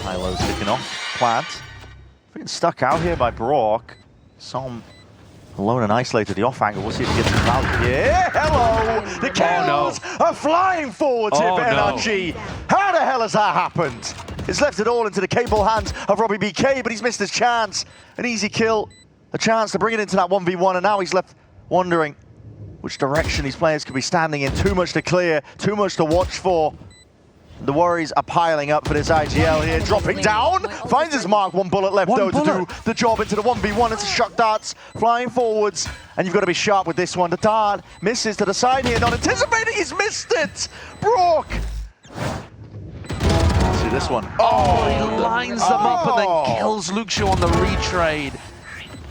High-low sticking off. Plant. Being stuck out here by Brock. Som alone and isolated. The off angle. We'll see if he gets him out. Yeah, hello! The kills are flying forwards here for NRG. How the hell has that happened? It's left it all into the capable hands of Robbie BK, but he's missed his chance. An easy kill, a chance to bring it into that 1v1, and now he's left wondering which direction these players could be standing in. Too much to clear, too much to watch for. The worries are piling up for this IGL here. Dropping down, finds his mark. One bullet left though to do the job into the 1v1. It's a shock darts flying forwards, and you've got to be sharp with this one. The dart misses to the side here, not anticipating. He's missed it. Brock. See this one. Oh, he lines them up and then kills Luxio on the retrade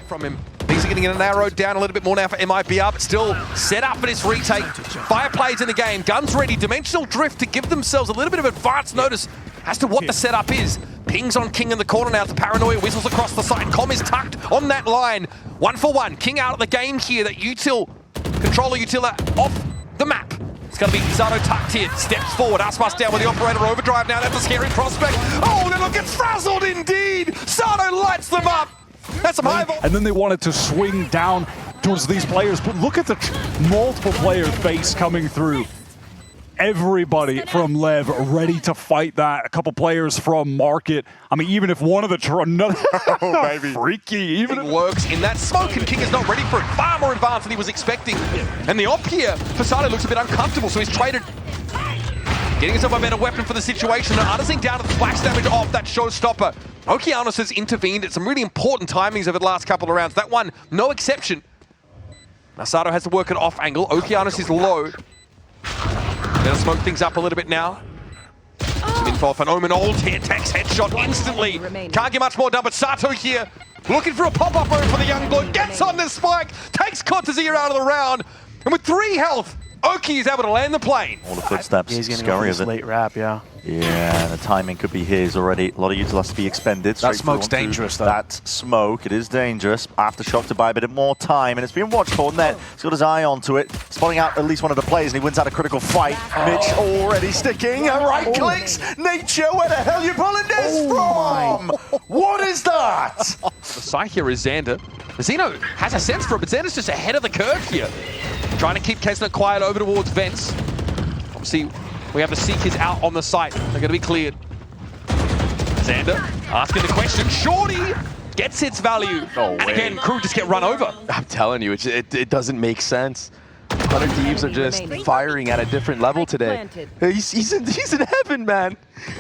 from him. Things are getting narrowed down a little bit more now for MIBR, but still set up for this retake. Fire plays in the game, guns ready, dimensional drift to give themselves a little bit of advance notice as to what the setup is. Pings on King in the corner now, the paranoia whistles across the side. Com is tucked on that line. 1-for-1, King out of the game here. That util, controller utila off the map. It's going to be Zato tucked here, steps forward, Aspas down with the operator overdrive now. That's a scary prospect. Oh, they look get frazzled indeed. Zato lights them up. That's some high ball. And then they wanted to swing down towards these players, but look at the multiple player base coming through. Everybody from Lev ready to fight that. A couple players from Market. I mean, even if one of the another freaky, even it works in that smoke, and King is not ready for it. Far more advanced than he was expecting. And the op here, Fasado looks a bit uncomfortable, so he's traded. Getting himself a better weapon for the situation, and Artising down to the splash damage off that showstopper. Okeanos has intervened at some really important timings over the last couple of rounds. That one, no exception. Masato has to work an off angle. Okeanos is low. Gonna smoke things up a little bit now. Some info off an Omen ult here. Tex headshot instantly. Can't get much more done, but Sato here looking for a pop-up room for the young bloke. Gets on the spike, takes Contazir out of the round, and with 3 health, Oki is able to land the plane. All the footsteps, he's going to scurry go of it. late wrap, yeah. Yeah, the timing could be his already. A lot of util has to be expended. That smoke's dangerous, though. That smoke, it is dangerous. Aftershock to buy a bit more time, and it's being watched for. Net, he's got his eye onto it, spotting out at least one of the players, and he wins out a critical fight. Mitch already sticking, and right clicks. Nature, where the hell are you pulling this from? What is that? The sight here is Xander. Zeno has a sense for it, but Xander's just ahead of the curve here. Trying to keep Kesnet quiet over towards Vents. Obviously, we have the Seekers out on the site. They're going to be cleared. Xander asking the question. Shorty gets its value. And again, crew just get run over. I'm telling you, it doesn't make sense. Other teams are just firing at a different level today. He's in heaven, man.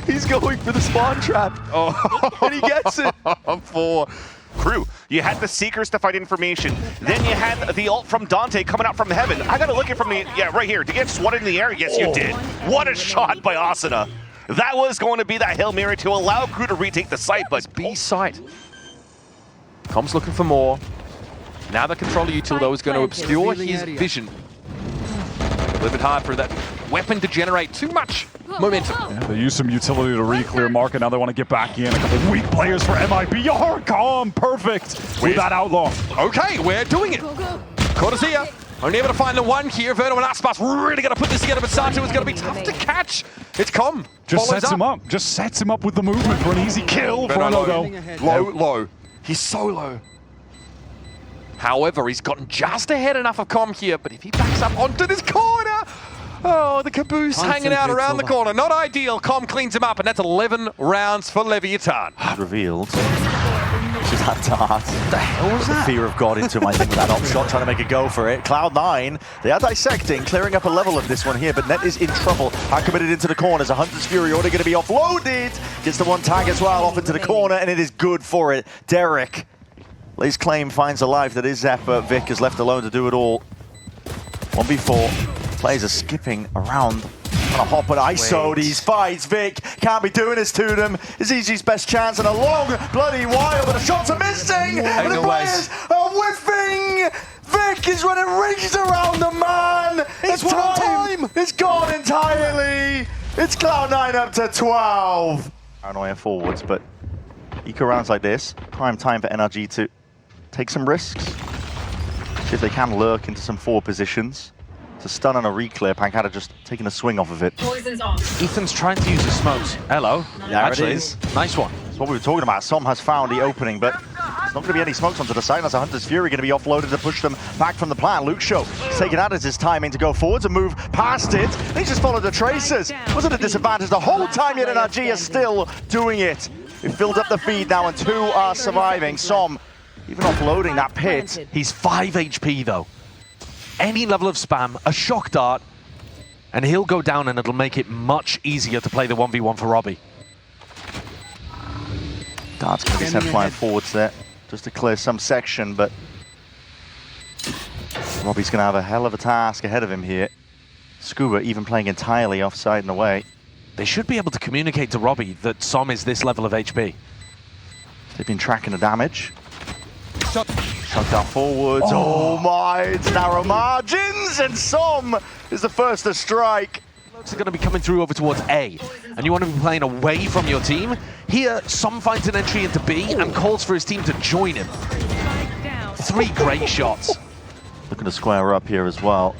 He's going for the spawn trap. Oh, and he gets it. For Crew, you had the Seekers to fight information. Then you had the ult from Dante coming out from heaven. I gotta look it from the, yeah, right here. To get swatted in the air, yes you did. What a shot by Asuna. That was going to be that Hail Mary to allow Crew to retake the site, but B site. Com's looking for more. Now the controller util though is going to obscure his vision. A little bit hard for that weapon to generate too much momentum. Yeah, they use some utility to re-clear Market. Now they want to get back in. A couple weak players for MIBR. Calm, perfect with that outlaw. Okay, we're doing it. Cortezia only able to find the one here. Verno and Aspas really going to put this together, but Sato is going to be tough to catch. It's Com. Just sets him up. Just sets him up with the movement for an easy kill. Verno though. Low. He's so low. However, he's gotten just ahead enough of Com here, but if he backs up onto this corner, oh, the caboose hanging out around the corner. Not ideal. Com cleans him up, and that's 11 rounds for Leviathan. Revealed. She's that dart. What the hell was that? The fear of God into him, I think, with that op shot, trying to make a go for it. Cloud9, they are dissecting, clearing up a level of this one here, but Net is in trouble. Are committed into the corners. A Hunter's Fury already going to be offloaded. Gets the one tag as well, off into the corner, and it is good for it. Derek lays claim, finds a life. That is Zephyr. Vic is left alone to do it all. 1v4. Players are skipping around. Trying to hop at ISO these fights. Vic can't be doing this to them. It's EG's best chance and a long bloody while, but the shots are missing. And the players are whiffing. Vic is running rings around the man. It's time. It's gone entirely. It's Cloud9 up to 12. Paranoia forwards, but eco rounds like this, prime time for NRG to take some risks. See if they can lurk into some forward positions. The stun on a reclear, Pancada just taking a swing off of it. Poison's off. Ethan's trying to use the smokes. Hello. There Actually, it is. nice one. That's what we were talking about. Som has found the opening, but there's not going to be any smokes onto the side. That's a Hunter's Fury going to be offloaded to push them back from the plant. Luke Show taking that as his timing to go forwards and move past it. He just followed the tracers. Wasn't a disadvantage the whole time, yet NRG is still doing it. We've filled up the feed now, and 2 are surviving. Som even offloading that pit. He's 5 HP though. Any level of spam, a shock dart, and he'll go down and it'll make it much easier to play the 1v1 for Robbie. Dart's going to be sent flying forwards there, just to clear some section, but Robbie's going to have a hell of a task ahead of him here. Scuba even playing entirely offside and away. They should be able to communicate to Robbie that Som is this level of HP. They've been tracking the damage. Shot down forwards. Oh my, it's narrow margins, and Som is the first to strike. Are going to be coming through over towards A, and you want to be playing away from your team. Here, Som finds an entry into B and calls for his team to join him. 3 great shots. Looking to square up here as well.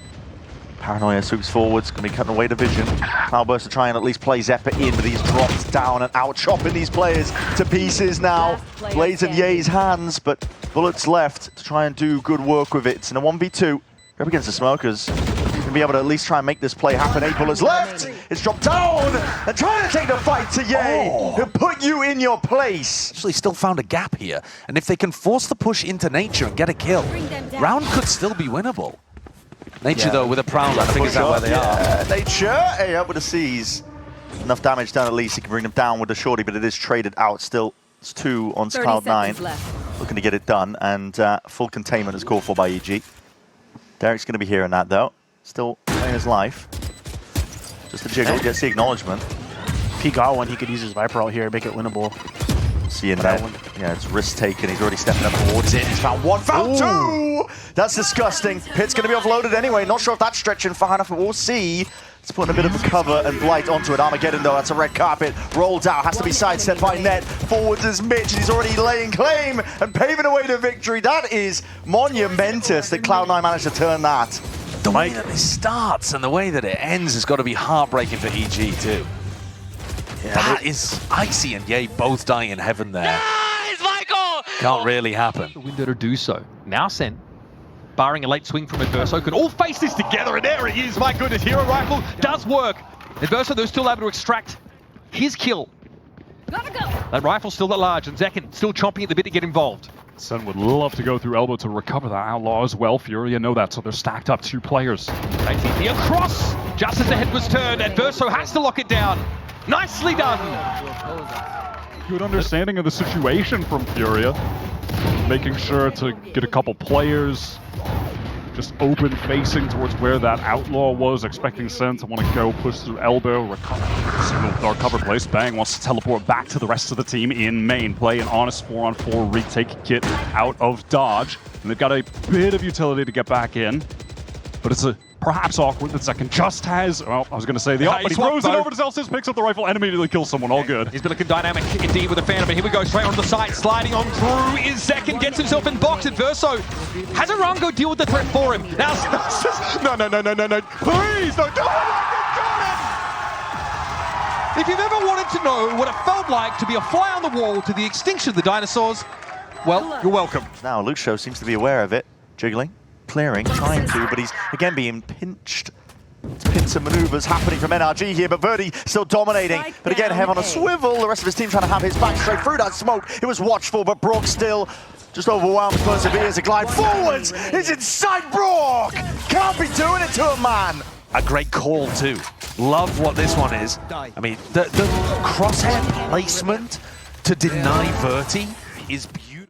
Paranoia swoops forwards, going to be cutting away the vision. Cloudburst to try and at least play Zephyr in, but he's dropped down and out, chopping these players to pieces now. Blades in Ye's hands, but bullets left to try and do good work with it. It's in a 1v2. Up against the Smokers. Going to be able to at least try and make this play happen. 8 bullets left. It's dropped down and trying to take the fight to Ye. He'll put you in your place. Actually still found a gap here, and if they can force the push into Nature and get a kill, round could still be winnable. Nature though with a Prowler figures out where they are. Nature, hey, up with the C's. Enough damage done at least, he can bring them down with the shorty, but it is traded out still. It's 2 on Cloud9. Looking to get it done, and full containment is called for by EG. Derek's going to be hearing that though. Still playing his life. Just a jiggle, gets the acknowledgement. If he got one, he could use his Viper out here, make it winnable. Seeing that, yeah, it's risk taken. He's already stepping up towards it. He's found 1, found 2! That's disgusting. Pit's going to be offloaded anyway. Not sure if that's stretching far enough, but we'll see. It's putting a bit of a cover and blight onto it. Armageddon, though, that's a red carpet. Rolled out, has to be sidestepped by Net. Forwards is Mitch, and he's already laying claim and paving away to victory. That is monumentous that Cloud9 managed to turn that. The way that it starts and the way that it ends has got to be heartbreaking for EG, too. Yeah, that is Icy and Ye both dying in heaven there. Nice, Michael! Can't really happen. The window to do so. Now sent. Barring a late swing from Adverso, can all face this together, and there he is. My goodness, Hero Rifle does work. Adverso, they're still able to extract his kill. Gotta go! That rifle's still that large, and Zekin still chomping at the bit to get involved. Sen would love to go through elbow to recover that Outlaw as well. Furia know that, so they're stacked up 2 players. ATP across, just as the head was turned. Adverso has to lock it down. Nicely done. Good understanding of the situation from Furia. Making sure to get a couple players just open facing towards where that Outlaw was, expecting Sen to want to go push through elbow, recover. Single dark cover place. Bang wants to teleport back to the rest of the team in main. Play an honest 4-on-4 retake kit out of dodge. And they've got a bit of utility to get back in, but it's a perhaps awkward that Zekin just has, well, I was going to say the op, but he throws it over to Celsius, picks up the rifle, and immediately kills someone. All good. He's been looking dynamic indeed with the Phantom, but here we go, straight on the side, sliding on through is Zekin, gets himself in box. Adverso has Arango deal with the threat for him. Now, no, please, no, if you've ever wanted to know what it felt like to be a fly on the wall to the extinction of the dinosaurs, well, you're welcome. Now Luke Show seems to be aware of it, jiggling. Clearing, trying to, but he's again being pinched. It's pincer maneuvers happening from NRG here, but Verdi still dominating. But again, Hev on a swivel. The rest of his team trying to have his back straight through that smoke. It was watchful, but Brock still just overwhelmed. Perseveres a glide forwards. He's inside Brock. Can't be doing it to a man. A great call too. Love what this one is. I mean, the crosshair placement to deny Verti is